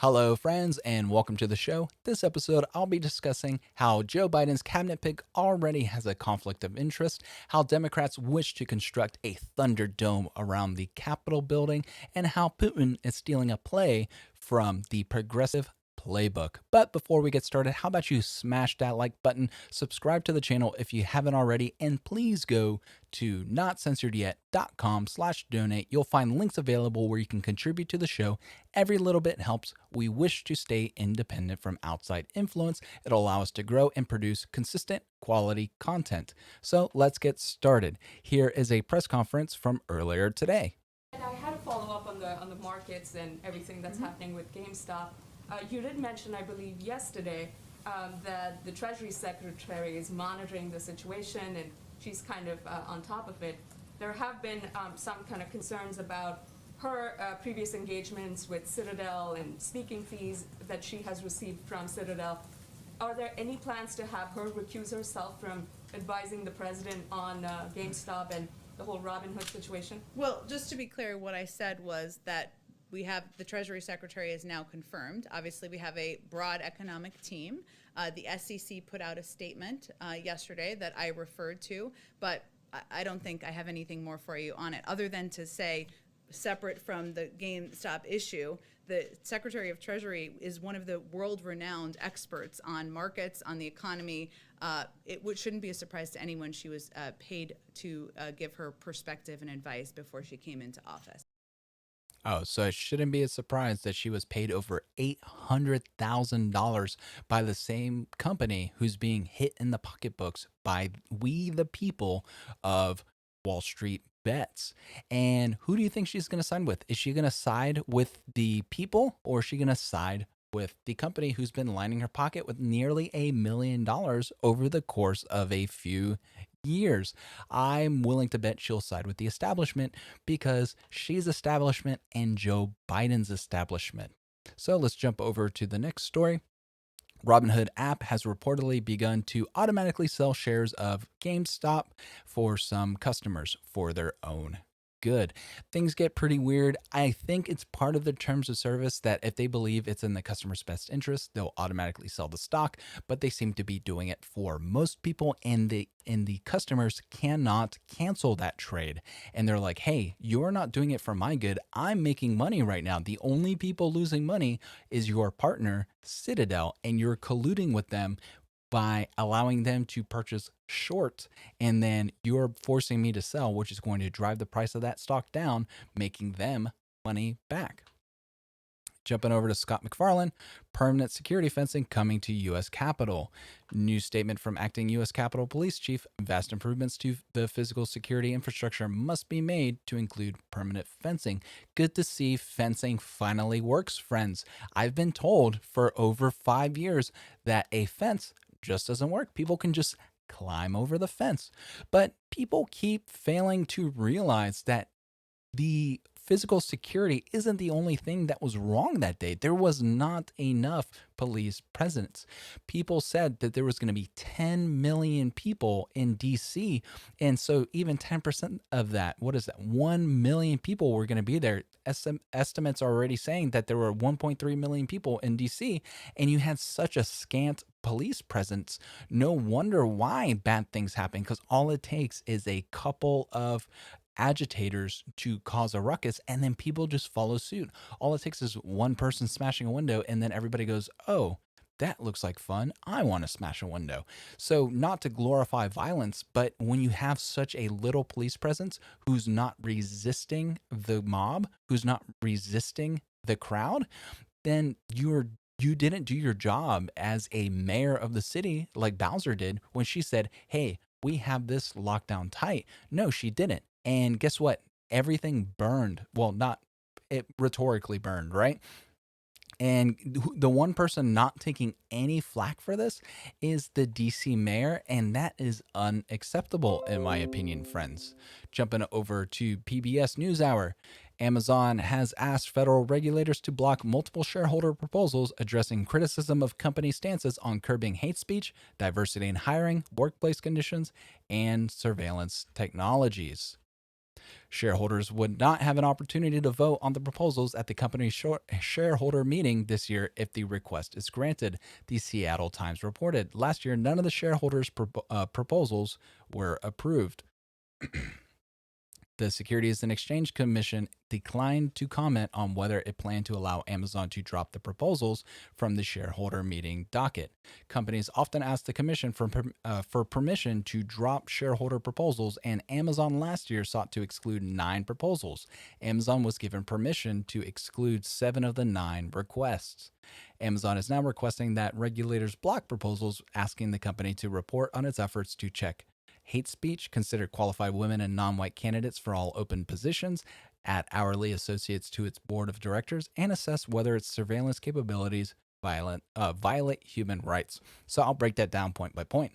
Hello, friends, and welcome to the show. This episode, I'll be discussing how Joe Biden's cabinet pick already has a conflict of interest, how Democrats wish to construct a Thunderdome around the Capitol building, and how Putin is stealing a play from the progressive playbook. But before we get started, how about you smash that like button, subscribe to the channel if you haven't already, and please go to notcensoredyet.com/donate. You'll find links available where you can contribute to the show. Every little bit helps. We wish to stay independent from outside influence. It'll allow us to grow and produce consistent quality content. So let's get started. Here is a press conference from earlier today. And I had a follow up on the markets and everything that's happening with GameStop. You did mention, I believe, yesterday that the Treasury Secretary is monitoring the situation and she's kind of on top of it. There have been some kind of concerns about her previous engagements with Citadel and speaking fees that she has received from Citadel. Are there any plans to have her recuse herself from advising the president on GameStop and the whole Robinhood situation? Well, just to be clear, what I said was that we have the Treasury Secretary is now confirmed. Obviously, we have a broad economic team. The SEC put out a statement yesterday that I referred to, but I don't think I have anything more for you on it, other than to say, separate from the GameStop issue, the Secretary of Treasury is one of the world-renowned experts on markets, on the economy. It shouldn't be a surprise to anyone she was paid to give her perspective and advice before she came into office. Oh, so it shouldn't be a surprise that she was paid over $800,000 by the same company who's being hit in the pocketbooks by we, the people of Wall Street bets. And who do you think she's going to side with? Is she going to side with the people, or is she going to side with the company who's been lining her pocket with nearly $1 million over the course of a few years? I'm willing to bet she'll side with the establishment because she's establishment and Joe Biden's establishment. So let's jump over to the next story. Robinhood app has reportedly begun to automatically sell shares of GameStop for some customers for their own good. Things get pretty weird. I think it's part of the terms of service that if they believe it's in the customer's best interest, they'll automatically sell the stock, but they seem to be doing it for most people, and the customers cannot cancel that trade. And they're like, "Hey, you're not doing it for my good. I'm making money right now. The only people losing money is your partner, Citadel, and you're colluding with them by allowing them to purchase short, and then you're forcing me to sell, which is going to drive the price of that stock down, making them money back." Jumping over to Scott McFarlane, permanent security fencing coming to U.S. Capitol. New statement from acting U.S. Capitol Police Chief: vast improvements to the physical security infrastructure must be made to include permanent fencing. Good to see fencing finally works, friends. I've been told for over 5 years that a fence just doesn't work. People can just climb over the fence. But people keep failing to realize that the physical security isn't the only thing that was wrong that day. There was not enough police presence. People said that there was going to be 10 million people in DC. And so even 10% of that, what is that? 1 million people were going to be there. Estimates are already saying that there were 1.3 million people in DC, and you had such a scant police presence. No wonder why bad things happen, because all it takes is a couple of agitators to cause a ruckus, and then people just follow suit. All it takes is one person smashing a window, and then everybody goes, "Oh, that looks like fun. I want to smash a window." So, not to glorify violence, but when you have such a little police presence who's not resisting the mob, who's not resisting the crowd, then you didn't do your job as a mayor of the city like Bowser did when she said, "Hey, we have this locked down tight." No, she didn't. And guess what? Everything burned. Well, not it rhetorically burned, right? And the one person not taking any flack for this is the DC mayor, and that is unacceptable, in my opinion, friends. Jumping over to PBS NewsHour, Amazon has asked federal regulators to block multiple shareholder proposals addressing criticism of company stances on curbing hate speech, diversity in hiring, workplace conditions, and surveillance technologies. Shareholders would not have an opportunity to vote on the proposals at the company's shareholder meeting this year if the request is granted, the Seattle Times reported. Last year, none of the shareholders' proposals were approved. The Securities and Exchange Commission declined to comment on whether it planned to allow Amazon to drop the proposals from the shareholder meeting docket. Companies often ask the commission for permission to drop shareholder proposals, and Amazon last year sought to exclude 9 proposals. Amazon was given permission to exclude 7 of the 9 requests. Amazon is now requesting that regulators block proposals asking the company to report on its efforts to check hate speech, consider qualified women and non white candidates for all open positions, add hourly associates to its board of directors, and assess whether its surveillance capabilities violate human rights. So I'll break that down point by point.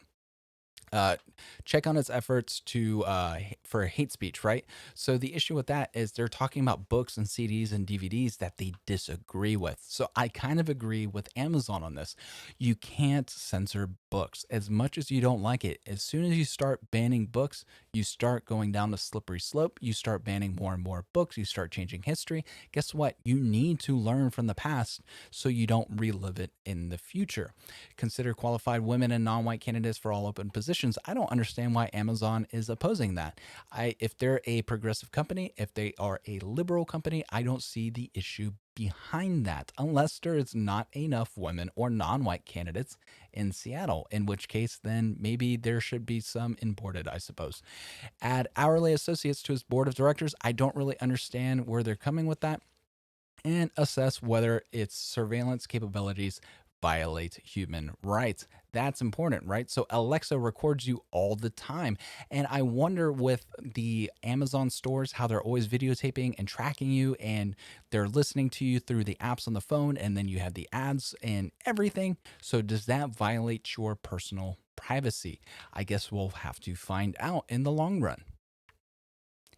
Uh, check on its efforts to for hate speech, right? So the issue with that is they're talking about books and CDs and DVDs that they disagree with. So I kind of agree with Amazon on this. You can't censor books as much as you don't like it. As soon as you start banning books, you start going down the slippery slope. You start banning more and more books. You start changing history. Guess what? You need to learn from the past so you don't relive it in the future. Consider qualified women and non-white candidates for all open positions. I don't understand why Amazon is opposing that. If they're a progressive company, if they are a liberal company, I don't see the issue behind that unless there is not enough women or non-white candidates in Seattle, in which case then maybe there should be some imported, I suppose. Add hourly associates to his board of directors. I don't really understand where they're coming with that, and assess whether its surveillance capabilities violate human rights. That's important, right? So Alexa records you all the time. And I wonder with the Amazon stores how they're always videotaping and tracking you, and they're listening to you through the apps on the phone, and then you have the ads and everything. So does that violate your personal privacy? I guess we'll have to find out in the long run.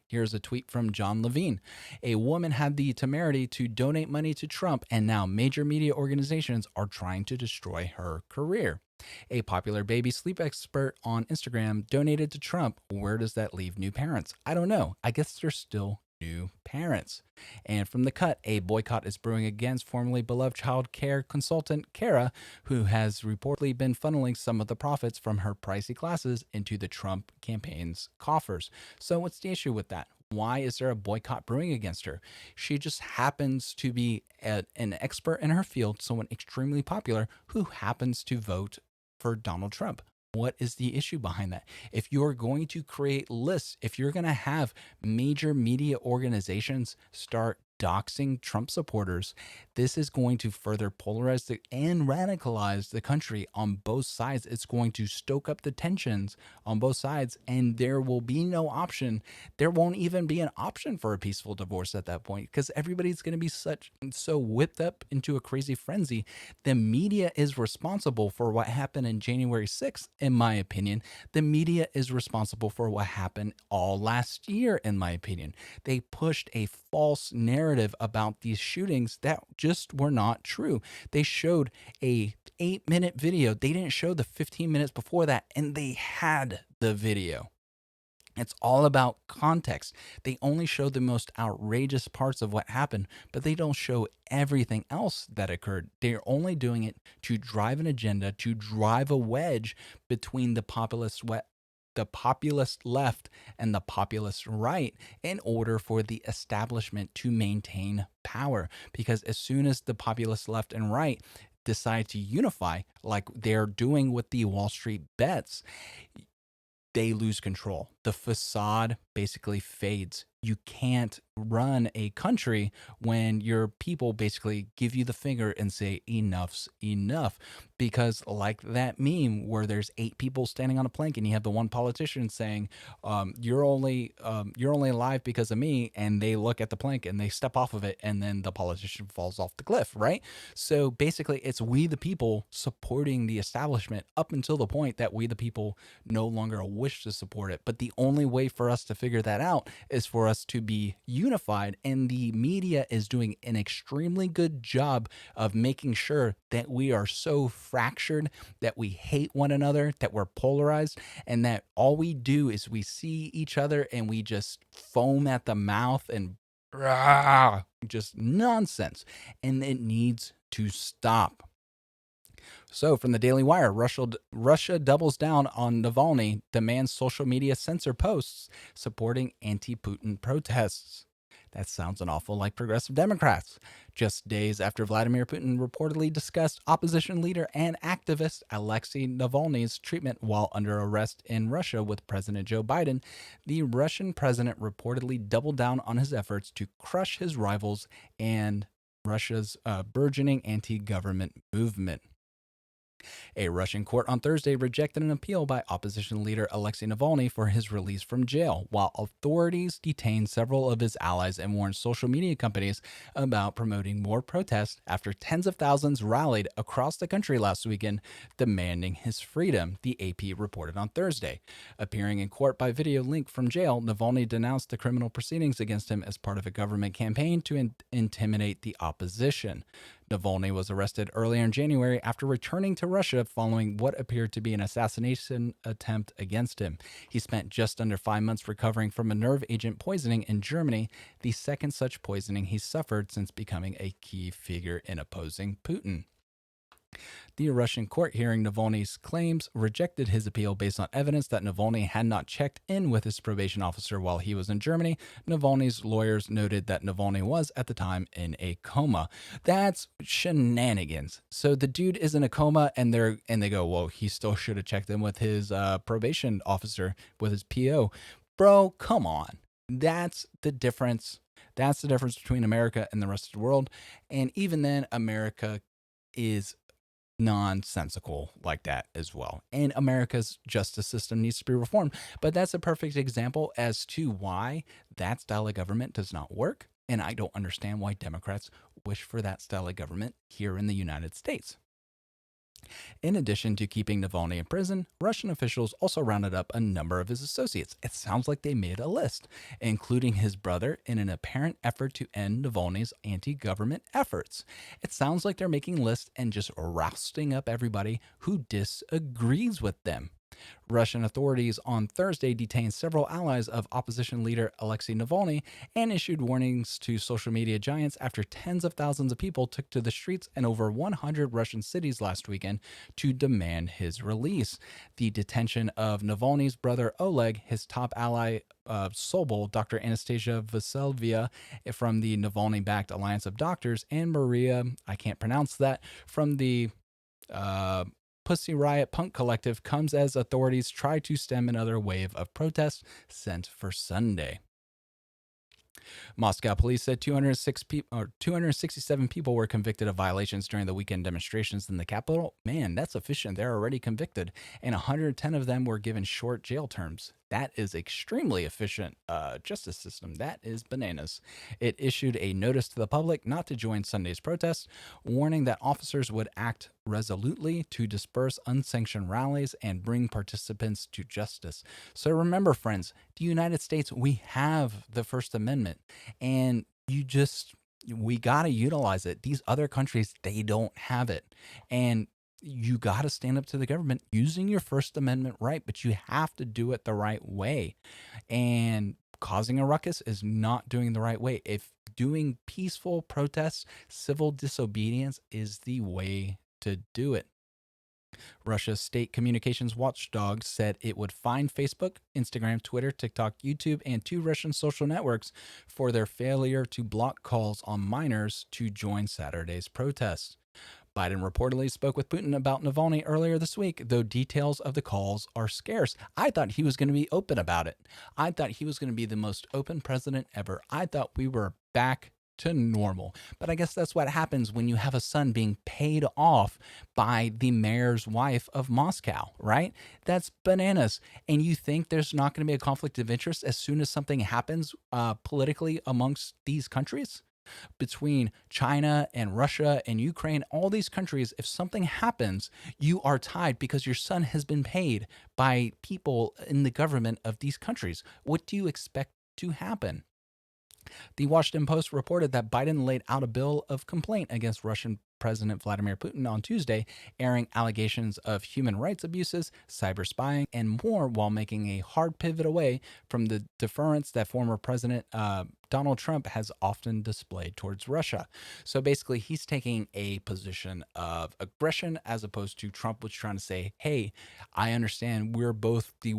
Here's a tweet from John Levine. A woman had the temerity to donate money to Trump, and now major media organizations are trying to destroy her career. A popular baby sleep expert on Instagram donated to Trump. Where does that leave new parents? I don't know. I guess they're still new parents. And from The Cut, a boycott is brewing against formerly beloved child care consultant Kara, who has reportedly been funneling some of the profits from her pricey classes into the Trump campaign's coffers. So, what's the issue with that? Why is there a boycott brewing against her? She just happens to be an expert in her field, someone extremely popular who happens to vote for Donald Trump. What is the issue behind that? If you're going to create lists, if you're going to have major media organizations start doxing Trump supporters, this is going to further polarize and radicalize the country on both sides. It's going to stoke up the tensions on both sides, and there will be no option. There won't even be an option for a peaceful divorce at that point because everybody's going to be so whipped up into a crazy frenzy. The media is responsible for what happened in January 6th, in my opinion. The media is responsible for what happened all last year, in my opinion. They pushed a false narrative about these shootings that just were not true. They showed a 8-minute video. They didn't show the 15 minutes before that, and they had the video. It's all about context. They only show the most outrageous parts of what happened, but they don't show everything else that occurred. They're only doing it to drive an agenda, to drive a wedge between the populist left and the populist right in order for the establishment to maintain power. Because as soon as the populist left and right decide to unify, like they're doing with the Wall Street bets, they lose control. The facade basically fades. You can't run a country when your people basically give you the finger and say enough's enough. Because like that meme where there's 8 people standing on a plank and you have the one politician saying, you're only alive because of me, and they look at the plank and they step off of it, and then the politician falls off the cliff, right? So basically it's we the people supporting the establishment up until the point that we the people no longer wish to support it. But the only way for us to figure that out is for us to be unified unified, and the media is doing an extremely good job of making sure that we are so fractured, that we hate one another, that we're polarized, and that all we do is we see each other and we just foam at the mouth and just nonsense. And it needs to stop. So, from the Daily Wire, Russia doubles down on Navalny, demands social media censor posts supporting anti Putin protests. That sounds an awful like progressive Democrats. Just days after Vladimir Putin reportedly discussed opposition leader and activist Alexei Navalny's treatment while under arrest in Russia with President Joe Biden, the Russian president reportedly doubled down on his efforts to crush his rivals and Russia's burgeoning anti government movement. A Russian court on Thursday rejected an appeal by opposition leader Alexei Navalny for his release from jail, while authorities detained several of his allies and warned social media companies about promoting more protests after tens of thousands rallied across the country last weekend demanding his freedom, the AP reported on Thursday. Appearing in court by video link from jail, Navalny denounced the criminal proceedings against him as part of a government campaign to intimidate the opposition. Navalny was arrested earlier in January after returning to Russia following what appeared to be an assassination attempt against him. He spent just under 5 months recovering from a nerve agent poisoning in Germany, the second such poisoning he suffered since becoming a key figure in opposing Putin. The Russian court hearing Navalny's claims rejected his appeal based on evidence that Navalny had not checked in with his probation officer while he was in Germany. Navalny's lawyers noted that Navalny was at the time in a coma. That's shenanigans. So the dude is in a coma, and they go, well, he still should have checked in with his probation officer, with his PO. Bro, come on. That's the difference. That's the difference between America and the rest of the world. And even then, America is nonsensical like that as well. And America's justice system needs to be reformed. But that's a perfect example as to why that style of government does not work. And I don't understand why Democrats wish for that style of government here in the United States. In addition to keeping Navalny in prison, Russian officials also rounded up a number of his associates. It sounds like they made a list, including his brother, in an apparent effort to end Navalny's anti government efforts. It sounds like they're making lists and just rousting up everybody who disagrees with them. Russian authorities on Thursday detained several allies of opposition leader Alexei Navalny and issued warnings to social media giants after tens of thousands of people took to the streets in over 100 Russian cities last weekend to demand his release. The detention of Navalny's brother Oleg, his top ally Sobol, Dr. Anastasia Vasileva from the Navalny-backed Alliance of Doctors, and Maria, I can't pronounce that, from the Pussy Riot Punk Collective, comes as authorities try to stem another wave of protests sent for Sunday. Moscow police said 267 people were convicted of violations during the weekend demonstrations in the capital. Man, that's efficient. They're already convicted. And 110 of them were given short jail terms. That is extremely efficient justice system. That is bananas. It issued a notice to the public not to join Sunday's protests, warning that officers would act resolutely to disperse unsanctioned rallies and bring participants to justice. So remember, friends, the United States, we have the First Amendment, and we got to utilize it. These other countries, they don't have it. And you got to stand up to the government using your First Amendment right, but you have to do it the right way. And causing a ruckus is not doing the right way. If doing peaceful protests, civil disobedience is the way to do it. Russia's state communications watchdog said it would fine Facebook, Instagram, Twitter, TikTok, YouTube, and 2 Russian social networks for their failure to block calls on minors to join Saturday's protests. Biden reportedly spoke with Putin about Navalny earlier this week, though details of the calls are scarce. I thought he was going to be open about it. I thought he was going to be the most open president ever. I thought we were back to normal. But I guess that's what happens when you have a son being paid off by the mayor's wife of Moscow, right? That's bananas. And you think there's not going to be a conflict of interest as soon as something happens politically amongst these countries? Between China and Russia and Ukraine, all these countries, if something happens, you are tied because your son has been paid by people in the government of these countries. What do you expect to happen? The Washington Post reported that Biden laid out a bill of complaint against Russian President Vladimir Putin on Tuesday, airing allegations of human rights abuses, cyber spying, and more, while making a hard pivot away from the deference that former President Donald Trump has often displayed towards Russia. So basically, he's taking a position of aggression as opposed to Trump was trying to say, hey, I understand we're both of the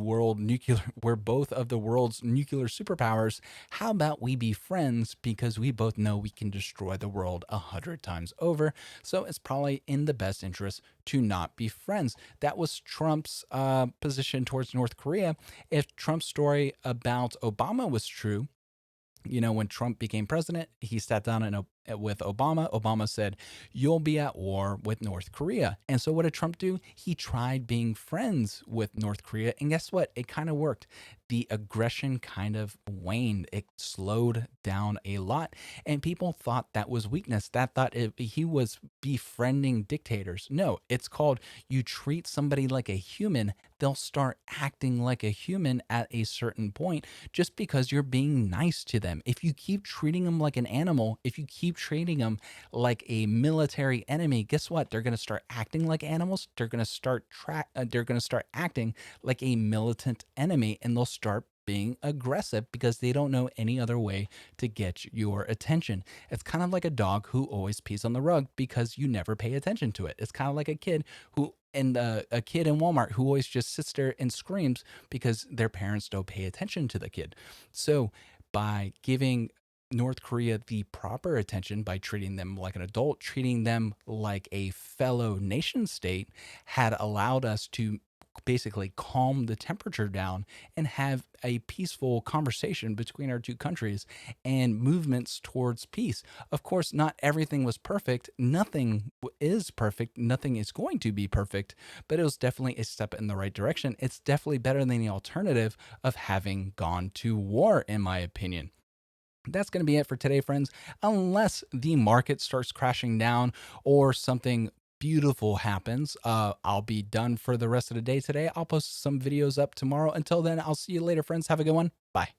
world's nuclear superpowers. How about we be friends because we both know we can destroy the world 100 times over? So it's probably in the best interest to not be friends. That was Trump's position towards North Korea. If Trump's story about Obama was true, when Trump became president, he sat down with Obama. Obama said, "You'll be at war with North Korea." And so what did Trump do? He tried being friends with North Korea. And guess what? It kind of worked. The aggression kind of waned. It slowed down a lot. And people thought that was weakness. That thought he was befriending dictators. No, it's called you treat somebody like a human, they'll start acting like a human at a certain point just because you're being nice to them. If you keep treating them like an animal, if you keep treating them like a military enemy, guess what? They're going to start acting like animals. They're going to start acting like a militant enemy, and they'll start being aggressive because they don't know any other way to get your attention. It's kind of like a dog who always pees on the rug because you never pay attention to it. It's kind of like a kid a kid in Walmart who always just sits there and screams because their parents don't pay attention to the kid. So by giving North Korea the proper attention, by treating them like an adult, treating them like a fellow nation state, had allowed us to basically calm the temperature down and have a peaceful conversation between our two countries and movements towards peace. Of course, not everything was perfect. Nothing is perfect. Nothing is going to be perfect, but it was definitely a step in the right direction. It's definitely better than the alternative of having gone to war, in my opinion. That's going to be it for today, friends. Unless the market starts crashing down or something beautiful happens, I'll be done for the rest of the day today. I'll post some videos up tomorrow. Until then, I'll see you later, friends. Have a good one. Bye.